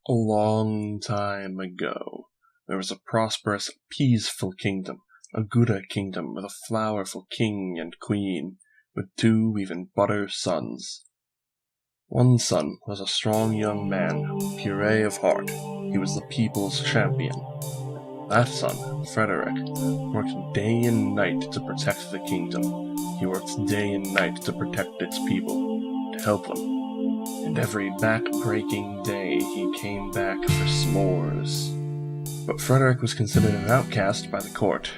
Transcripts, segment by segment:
A long time ago, there was a prosperous, peaceful kingdom, a Gouda kingdom with a flowerful king and queen, with two even better sons. One son was a strong young man, puree of heart. He was the people's champion. That son, Frederick, worked day and night to protect the kingdom. He worked day and night to protect its people, to help them. And every back-breaking day he came back for s'mores. But Frederick was considered an outcast by the court.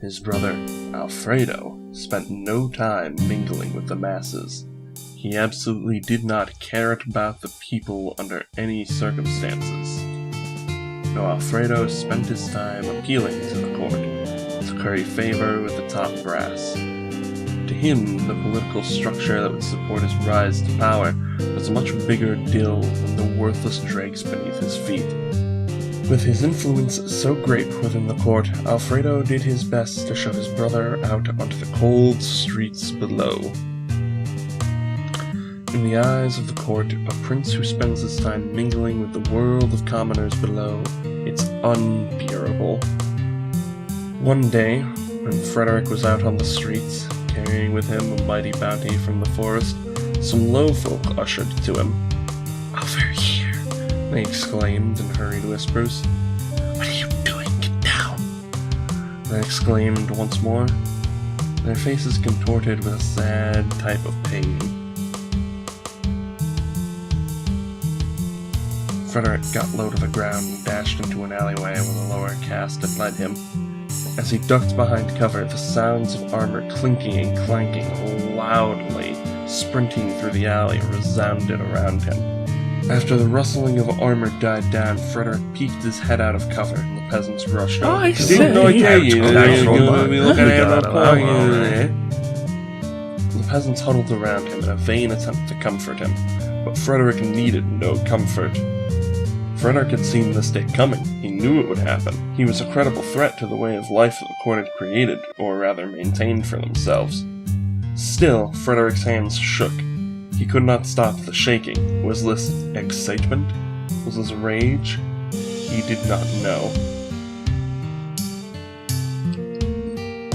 His brother, Alfredo, spent no time mingling with the masses. He absolutely did not care about the people under any circumstances. No, Alfredo spent his time appealing to the court, to curry favor with the top brass. To him, the political structure that would support his rise to power was a much bigger deal than the worthless dregs beneath his feet. With his influence so great within the court, Alfredo did his best to shove his brother out onto the cold streets below. In the eyes of the court, a prince who spends his time mingling with the world of commoners below, it's unbearable. One day, when Frederick was out on the streets, carrying with him a mighty bounty from the forest, some low folk ushered to him. "Over here," they exclaimed in hurried whispers. "What are you doing? Get down!" They exclaimed once more, their faces contorted with a sad type of pain. Frederick got low to the ground and dashed into an alleyway where the lower caste had led him. As he ducked behind cover, the sounds of armor clinking and clanking loudly, sprinting through the alley, resounded around him. After the rustling of armor died down, Frederick peeked his head out of cover, and the peasants rushed up. I say, The peasants huddled around him in a vain attempt to comfort him, but Frederick needed no comfort. Frederick had seen this day coming. He knew it would happen. He was a credible threat to the way of life that the court had created, or rather maintained for themselves. Still, Frederick's hands shook. He could not stop the shaking. Was this excitement? Was this rage? He did not know.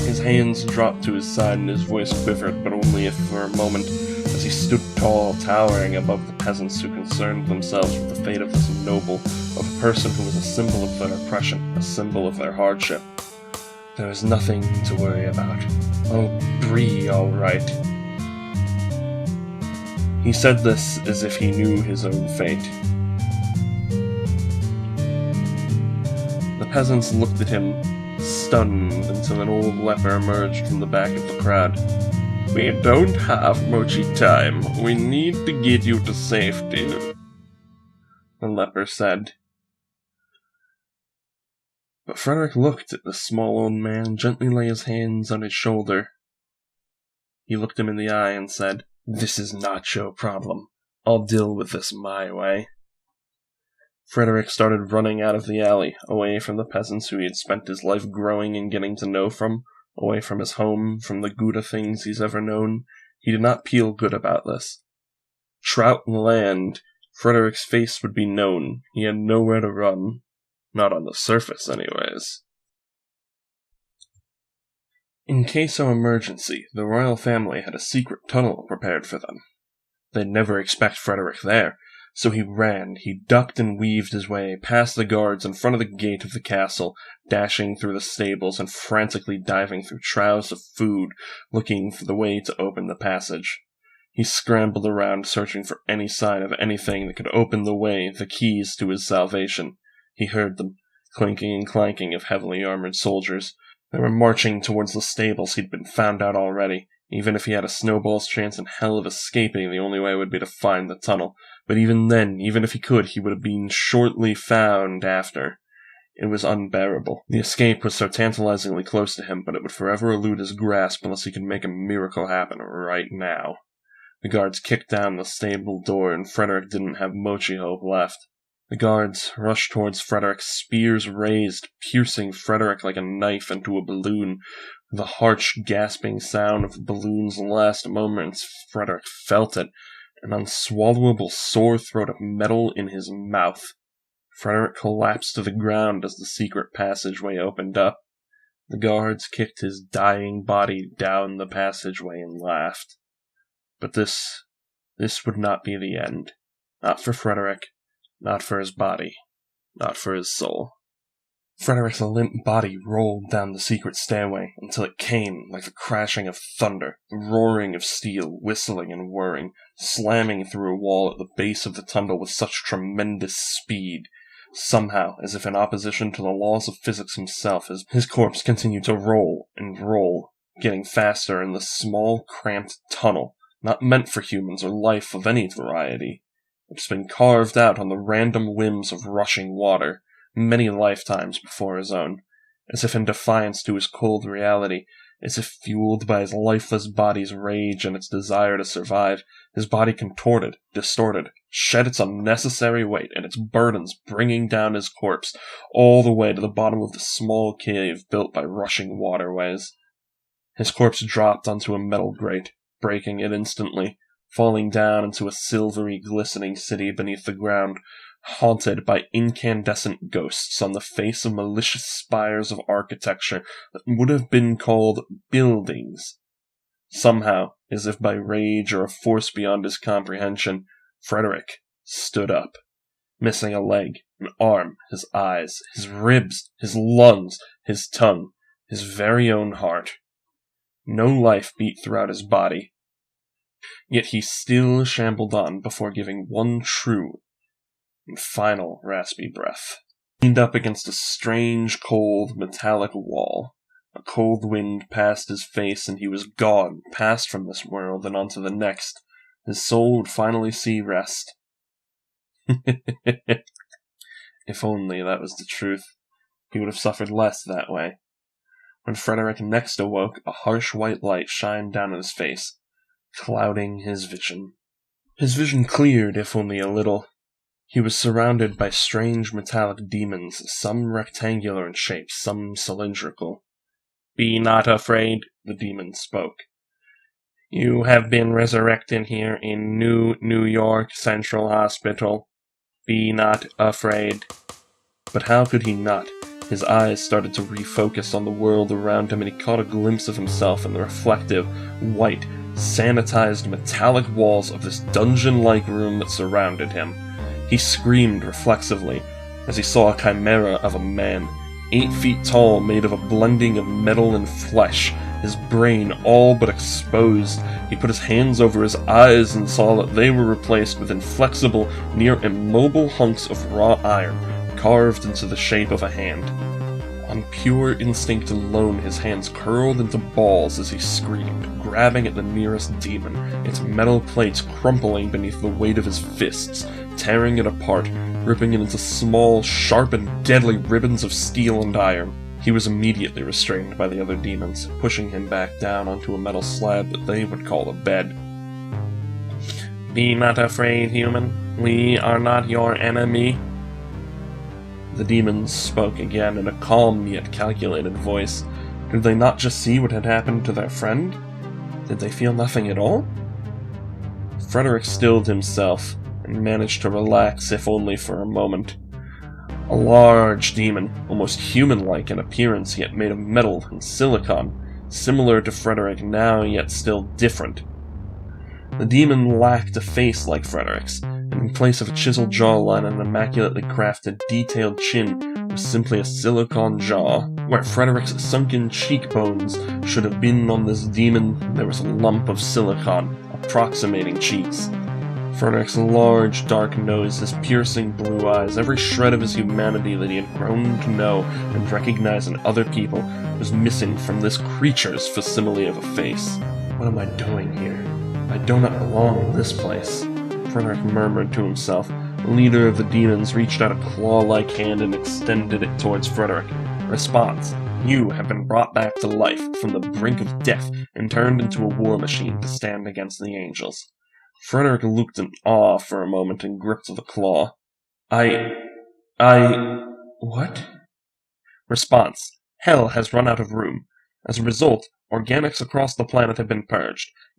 His hands dropped to his side and his voice quivered, but only if for a moment, as he stood tall, towering above the peasants who concerned themselves with the fate of this noble, of a person who was a symbol of their oppression, a symbol of their hardship. There was nothing to worry about. I'll be all right. He said this as if he knew his own fate. The peasants looked at him, stunned, until an old leper emerged from the back of the crowd. "We don't have much time. We need to get you to safety," the leper said. But Frederick looked at the small old man and gently lay his hands on his shoulder. He looked him in the eye and said, "This is not your problem. I'll deal with this my way." Frederick started running out of the alley, away from the peasants who he had spent his life growing and getting to know from, away from his home, from the Gouda things he's ever known. He did not feel good about this. Trout in land, Frederick's face would be known. He had nowhere to run. Not on the surface, anyways. In case of emergency, the royal family had a secret tunnel prepared for them. They'd never expect Frederick there, so he ran, he ducked and weaved his way past the guards in front of the gate of the castle, dashing through the stables and frantically diving through troughs of food, looking for the way to open the passage. He scrambled around, searching for any sign of anything that could open the way, the keys to his salvation. He heard them, clinking and clanking of heavily armored soldiers. They were marching towards the stables. He'd been found out already. Even if he had a snowball's chance in hell of escaping, the only way would be to find the tunnel. But even then, even if he could, he would have been shortly found after. It was unbearable. The escape was so tantalizingly close to him, but it would forever elude his grasp unless he could make a miracle happen right now. The guards kicked down the stable door, and Frederick didn't have mochi hope left. The guards rushed towards Frederick, spears raised, piercing Frederick like a knife into a balloon. The harsh, gasping sound of the balloon's last moments, Frederick felt it, an unswallowable sore throat of metal in his mouth. Frederick collapsed to the ground as the secret passageway opened up. The guards kicked his dying body down the passageway and laughed. But this would not be the end. Not for Frederick, not for his body, not for his soul. Frederick's limp body rolled down the secret stairway until it came like the crashing of thunder, the roaring of steel, whistling and whirring, slamming through a wall at the base of the tunnel with such tremendous speed. Somehow, as if in opposition to the laws of physics himself, his corpse continued to roll and roll, getting faster in the small, cramped tunnel, not meant for humans or life of any variety. It's been carved out on the random whims of rushing water, many lifetimes before his own, as if in defiance to his cold reality, as if fueled by his lifeless body's rage and its desire to survive. His body contorted, distorted, shed its unnecessary weight and its burdens, bringing down his corpse all the way to the bottom of the small cave built by rushing waterways. His corpse dropped onto a metal grate, breaking it instantly, falling down into a silvery, glistening city beneath the ground, haunted by incandescent ghosts on the face of malicious spires of architecture that would have been called buildings. Somehow, as if by rage or a force beyond his comprehension, Frederick stood up, missing a leg, an arm, his eyes, his ribs, his lungs, his tongue, his very own heart. No life beat throughout his body, yet he still shambled on before giving one true and final raspy breath. He leaned up against a strange, cold, metallic wall. A cold wind passed his face, and he was gone, passed from this world and onto the next. His soul would finally see rest. If only that was the truth. He would have suffered less that way. When Frederick next awoke, a harsh white light shined down on his face, clouding his vision. His vision cleared, if only a little. He was surrounded by strange metallic demons, some rectangular in shape, some cylindrical. "Be not afraid," the demons spoke. "You have been resurrected here in New York Central Hospital. Be not afraid." But how could he not? His eyes started to refocus on the world around him, and he caught a glimpse of himself in the reflective, white, sanitized metallic walls of this dungeon-like room that surrounded him. He screamed reflexively as he saw a chimera of a man, 8 feet tall, made of a blending of metal and flesh, his brain all but exposed. He put his hands over his eyes and saw that they were replaced with inflexible, near immobile hunks of raw iron, carved into the shape of a hand. On pure instinct alone, his hands curled into balls as he screamed, grabbing at the nearest demon, its metal plates crumpling beneath the weight of his fists, tearing it apart, ripping it into small, sharp, and deadly ribbons of steel and iron. He was immediately restrained by the other demons, pushing him back down onto a metal slab that they would call a bed. "Be not afraid, human. We are not your enemy." The demons spoke again in a calm yet calculated voice. Did they not just see what had happened to their friend? Did they feel nothing at all? Frederick stilled himself and managed to relax, if only for a moment. A large demon, almost human-like in appearance, yet made of metal and silicon, similar to Frederick now, yet still different. The demon lacked a face like Frederick's, and in place of a chiseled jawline and an immaculately crafted, detailed chin, was simply a silicon jaw. Where Frederick's sunken cheekbones should have been on this demon, there was a lump of silicon, approximating cheeks. Frederick's large, dark nose, his piercing blue eyes, every shred of his humanity that he had grown to know and recognize in other people, was missing from this creature's facsimile of a face. "What am I doing here? I do not belong in this place," Frederick murmured to himself. The leader of the demons reached out a claw-like hand and extended it towards Frederick. Response: "You have been brought back to life from the brink of death and turned into a war machine to stand against the angels." Frederick looked in awe for a moment and gripped the claw. I... What? Response: "Hell has run out of room. As a result, organics across the planet have been purged.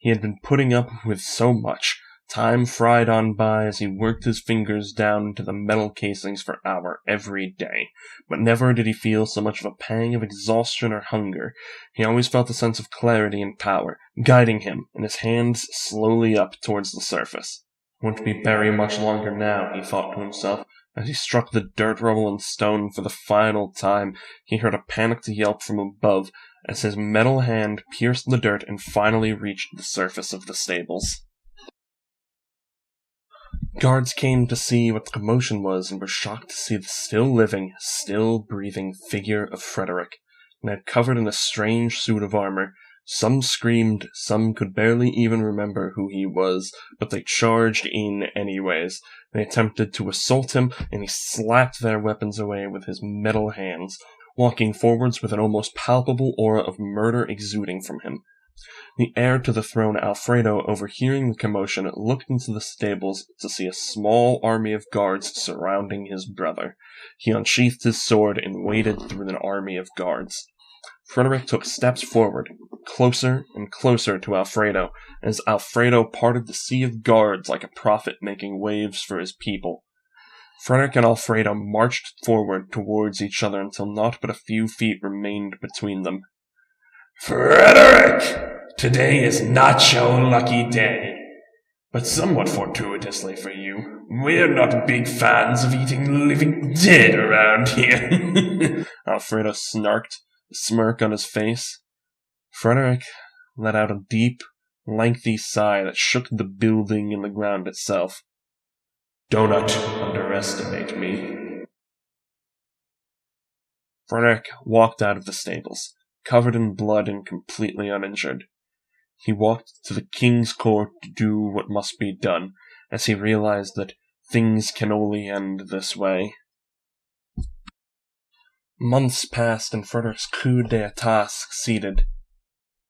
He had been putting up with so much. Time fried on by as he worked his fingers down into the metal casings for an hour every day. But never did he feel so much of a pang of exhaustion or hunger. He always felt a sense of clarity and power, guiding him, and his hands slowly up towards the surface. Won't be buried much longer now, he thought to himself. As he struck the dirt, rubble, and stone for the final time, he heard a panicked yelp from above as his metal hand pierced the dirt and finally reached the surface of the stables. Guards came to see what the commotion was and were shocked to see the still living, still breathing figure of Frederick, now covered in a strange suit of armor. Some screamed, some could barely even remember who he was, but they charged in anyways. They attempted to assault him, and he slapped their weapons away with his metal hands, walking forwards with an almost palpable aura of murder exuding from him. The heir to the throne, Alfredo, overhearing the commotion, looked into the stables to see a small army of guards surrounding his brother. He unsheathed his sword and waded through an army of guards. Frederick took steps forward, closer and closer to Alfredo, as Alfredo parted the sea of guards like a prophet making waves for his people. Frederick and Alfredo marched forward towards each other until naught but a few feet remained between them. "Frederick! Today is not your lucky day. But somewhat fortuitously for you, we're not big fans of eating living dead around here." Alfredo snarked, a smirk on his face. Frederick let out a deep, lengthy sigh that shook the building and the ground itself. "Do not underestimate me." Frederick walked out of the stables, covered in blood and completely uninjured. He walked to the king's court to do what must be done, as he realized that things can only end this way. Months passed, and Frederick's coup d'etat succeeded.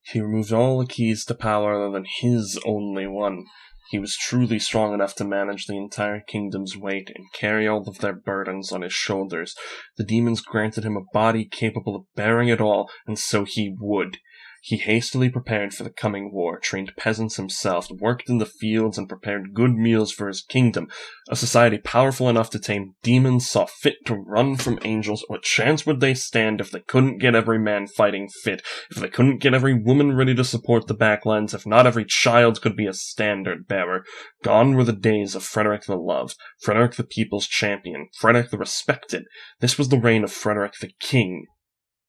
He removed all the keys to power other than his only one. He was truly strong enough to manage the entire kingdom's weight and carry all of their burdens on his shoulders. The demons granted him a body capable of bearing it all, and so he would. He hastily prepared for the coming war, trained peasants himself, worked in the fields, and prepared good meals for his kingdom. A society powerful enough to tame demons saw fit to run from angels. What chance would they stand if they couldn't get every man fighting fit, if they couldn't get every woman ready to support the backlines, if not every child could be a standard bearer? Gone were the days of Frederick the Loved, Frederick the people's champion, Frederick the Respected. This was the reign of Frederick the King.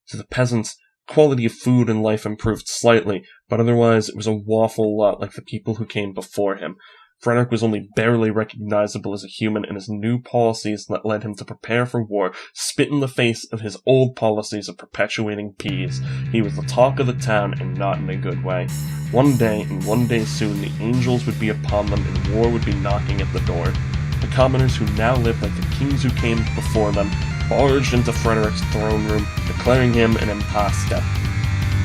To the peasants, quality of food and life improved slightly, but otherwise it was an awful lot like the people who came before him. Frederick was only barely recognizable as a human, and his new policies that led him to prepare for war spit in the face of his old policies of perpetuating peace. He was the talk of the town, and not in a good way. One day, and one day soon, the angels would be upon them, and war would be knocking at the door. The commoners who now lived like the kings who came before them barged into Frederick's throne room, declaring him an impostor.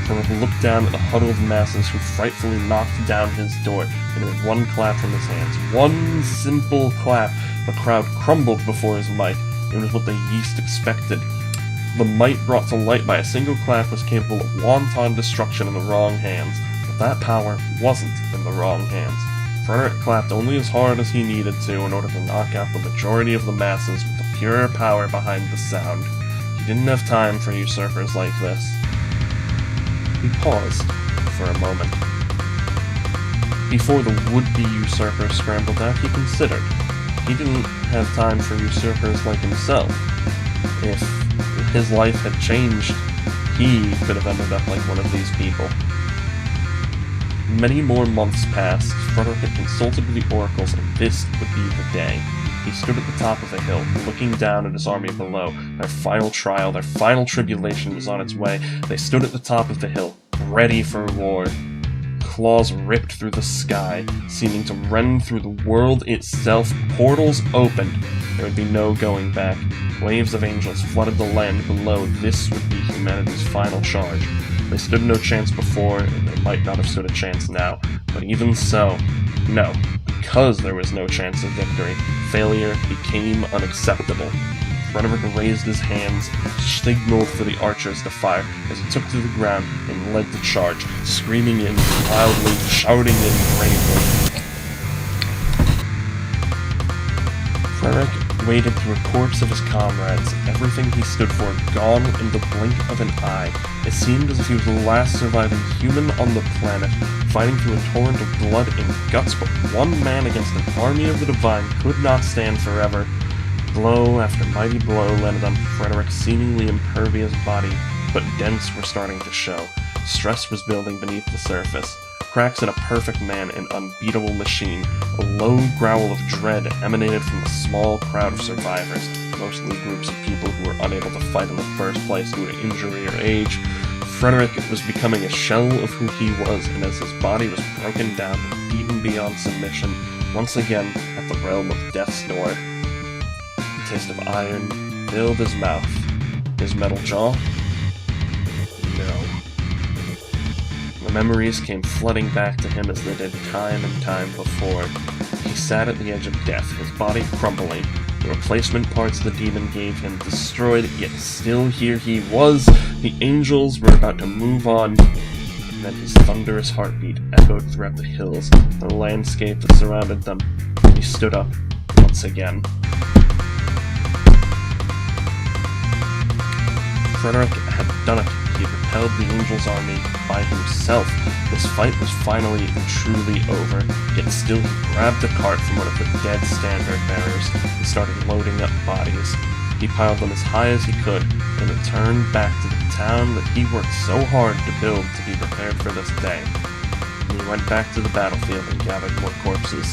Frederick looked down at the huddled masses who frightfully knocked down his door, and with one clap from his hands, one simple clap, the crowd crumbled before his might. It was what they least expected. The might brought to light by a single clap was capable of wanton destruction in the wrong hands, but that power wasn't in the wrong hands. Frederick clapped only as hard as he needed to in order to knock out the majority of the masses with the pure power behind the sound. He didn't have time for usurpers like this. He paused for a moment. Before the would-be usurper scrambled out, he considered. He didn't have time for usurpers like himself. If his life had changed, he could have ended up like one of these people. Many more months passed. Frederick had consulted with the oracles, and this would be the day. He stood at the top of a hill, looking down at his army below. Their final trial, their final tribulation was on its way. They stood at the top of the hill, ready for war. Claws ripped through the sky, seeming to rend through the world itself. Portals opened. There would be no going back. Waves of angels flooded the land below. This would be humanity's final charge. They stood no chance before, and they might not have stood a chance now. But even so, no, because there was no chance of victory, failure became unacceptable. Frederick raised his hands and signaled for the archers to fire as he took to the ground and led the charge, screaming in loudly, shouting in bravely. Frederick waded through a corpse of his comrades, everything he stood for gone in the blink of an eye. It seemed as if he was the last surviving human on the planet, fighting through a torrent of blood and guts, but one man against an army of the divine could not stand forever. Blow after mighty blow landed on Frederick's seemingly impervious body, but dents were starting to show. Stress was building beneath the surface. Cracks in a perfect man, an unbeatable machine. A low growl of dread emanated from a small crowd of survivors, mostly groups of people who were unable to fight in the first place due to injury or age. Frederick was becoming a shell of who he was, and as his body was broken down and beaten beyond submission, once again at the realm of death's door. The taste of iron filled his mouth. His metal jaw? No. The memories came flooding back to him as they did time and time before. He sat at the edge of death, his body crumbling, the replacement parts the demon gave him destroyed, yet still here he was. The angels were about to move on. And then his thunderous heartbeat echoed throughout the hills, the landscape that surrounded them. He stood up once again. Frederick had done it. He had repelled the Angels' army by himself. This fight was finally and truly over, yet still he grabbed a cart from one of the dead standard bearers and started loading up bodies. He piled them as high as he could, and returned back to the town that he worked so hard to build to be prepared for this day. And he went back to the battlefield and gathered more corpses.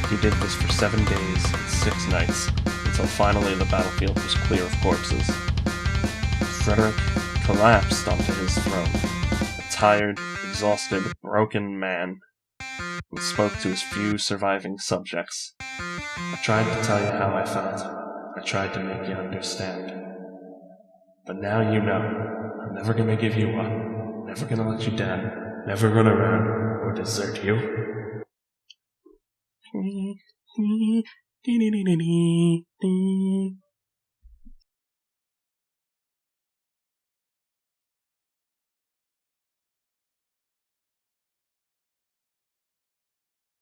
He did this for 7 days and 6 nights, until finally the battlefield was clear of corpses. Frederick collapsed onto his throne, a tired, exhausted, broken man, and spoke to his few surviving subjects. I tried to tell you how I felt. I tried to make you understand. But now you know. I'm never gonna give you up. Never gonna let you down. Never run around or desert you.